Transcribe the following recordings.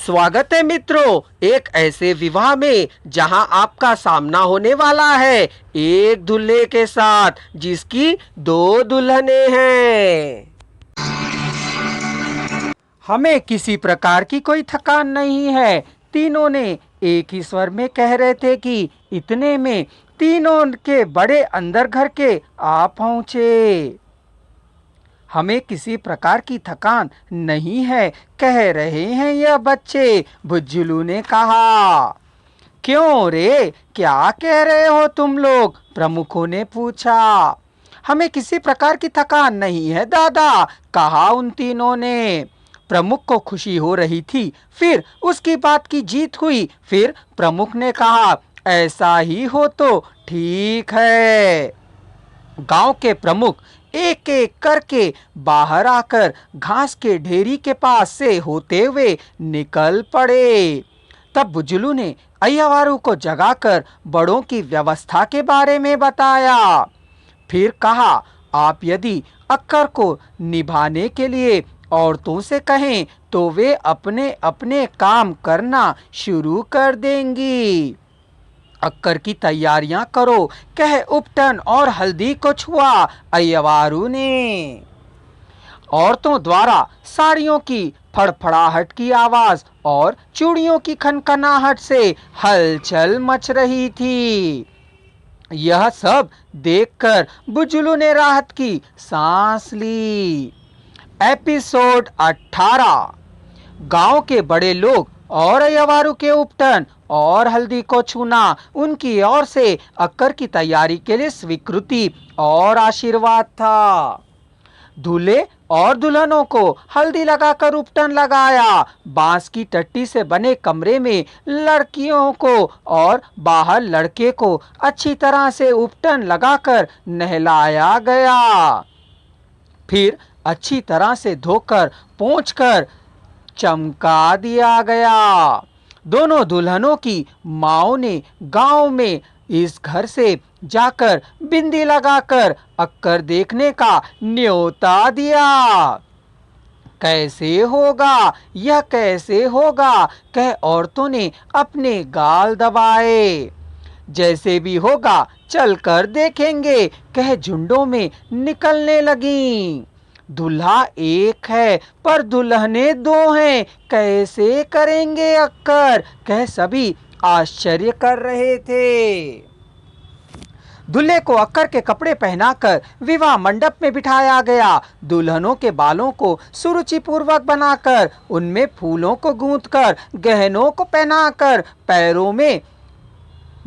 स्वागत है मित्रों, एक ऐसे विवाह में जहां आपका सामना होने वाला है एक दूल्हे के साथ जिसकी दो दुल्हनें हैं। हमें किसी प्रकार की कोई थकान नहीं है। तीनों ने एक ही स्वर में कह रहे थे कि इतने में तीनों के बड़े अंदर घर के आ पहुंचे। हमें किसी प्रकार की थकान नहीं है, कह रहे हैं यह बच्चे। बुज्जुलू ने कहा। क्यों रे, क्या कह रहे हो तुम लोग? प्रमुखों ने पूछा। हमें किसी प्रकार की थकान नहीं है दादा, कहा उन तीनों ने। प्रमुख को खुशी हो रही थी, फिर उसकी बात की जीत हुई। फिर प्रमुख ने कहा, ऐसा ही हो तो ठीक है। गांव के प्रमुख एक एक करके बाहर आकर घास के ढेरी के पास से होते हुए निकल पड़े। तब बुजुलू ने अय्यावारू को जगाकर बड़ों की व्यवस्था के बारे में बताया। फिर कहा, आप यदि अक्कर को निभाने के लिए औरतों से कहें तो वे अपने अपने काम करना शुरू कर देंगी। अक्कर की तैयारियां करो, कह उपटन और हल्दी को छुआ अय्यावारू ने। औरतों द्वारा साड़ियों की फड़फड़ाहट की आवाज और चूड़ियों की खनखनाहट से हलचल मच रही थी। यह सब देखकर बुजुलू ने राहत की सांस ली। एपिसोड 18। गांव के बड़े लोग और अय्यावारू के उपटन और हल्दी को छूना उनकी ओर से अक्कर की तैयारी के लिए स्वीकृति और आशीर्वाद था। दूल्हे और दुल्हनों को हल्दी लगाकर उपटन लगाया। बांस की टट्टी से बने कमरे में लड़कियों को और बाहर लड़के को अच्छी तरह से उपटन लगाकर नहलाया गया। फिर अच्छी तरह से धोकर पोंछकर चमका दिया गया। दोनों दुल्हनों की माओ ने गांव में इस घर से जाकर बिंदी लगाकर अक्कर देखने का न्योता दिया। कैसे होगा, यह कैसे होगा, कह औरतों ने अपने गाल दबाए। जैसे भी होगा चलकर देखेंगे, कह झुंडों में निकलने लगी। दूल्हा एक है पर दुल्हने दो हैं, कैसे करेंगे अक्कर, कह सभी आश्चर्य कर रहे थे। दूल्हे को अक्कर के कपड़े पहनाकर विवाह मंडप में बिठाया गया। दुल्हनों के बालों को सुरुचिपूर्वक बनाकर उनमें फूलों को गूंथकर गहनों को पहनाकर पैरों में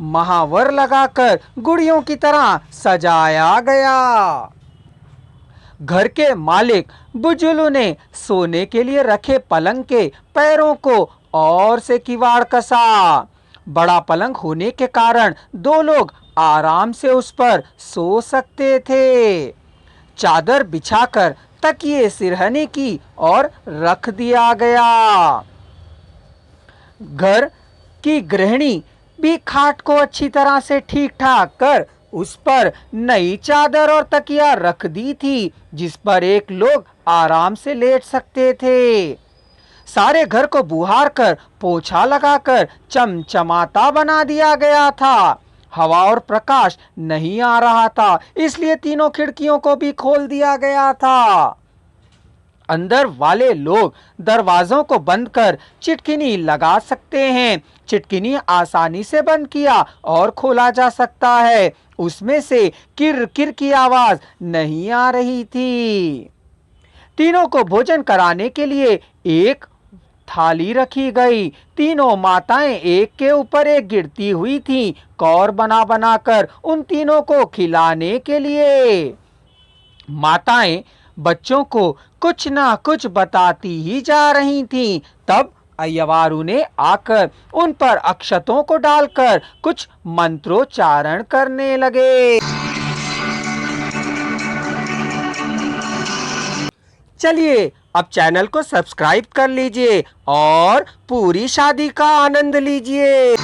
महावर लगाकर गुड़ियों की तरह सजाया गया। घर के मालिक बुजुलू ने सोने के लिए रखे पलंग के पैरों को और से किवाड़ कसा। बड़ा पलंग होने के कारण दो लोग आराम से उस पर सो सकते थे। चादर बिछाकर तकिए सिरहने की और रख दिया गया। घर की गृहिणी भी खाट को अच्छी तरह से ठीक ठाक कर उस पर नई चादर और तकिया रख दी थी, जिस पर एक लोग आराम से लेट सकते थे। सारे घर को बुहार कर पोछा लगाकर चमचमाता बना दिया गया था। हवा और प्रकाश नहीं आ रहा था, इसलिए तीनों खिड़कियों को भी खोल दिया गया था। अंदर वाले लोग दरवाजों को बंद कर चिटकिनी लगा सकते हैं। चिटकिनी आसानी से बंद किया और खोला जा सकता है। उसमें से किर किर की आवाज नहीं आ रही थी। तीनों को भोजन कराने के लिए एक थाली रखी गई। तीनों माताएं एक के ऊपर एक गिरती हुई थीं, कौर बना बनाकर उन तीनों को खिलाने के लिए। माताएं बच्चों को कुछ ना कुछ बताती ही जा रही थीं। तब अय्यावारू ने आकर उन पर अक्षतों को डालकर कुछ मंत्रोच्चारण करने लगे। चलिए अब चैनल को सब्सक्राइब कर लीजिए और पूरी शादी का आनंद लीजिए।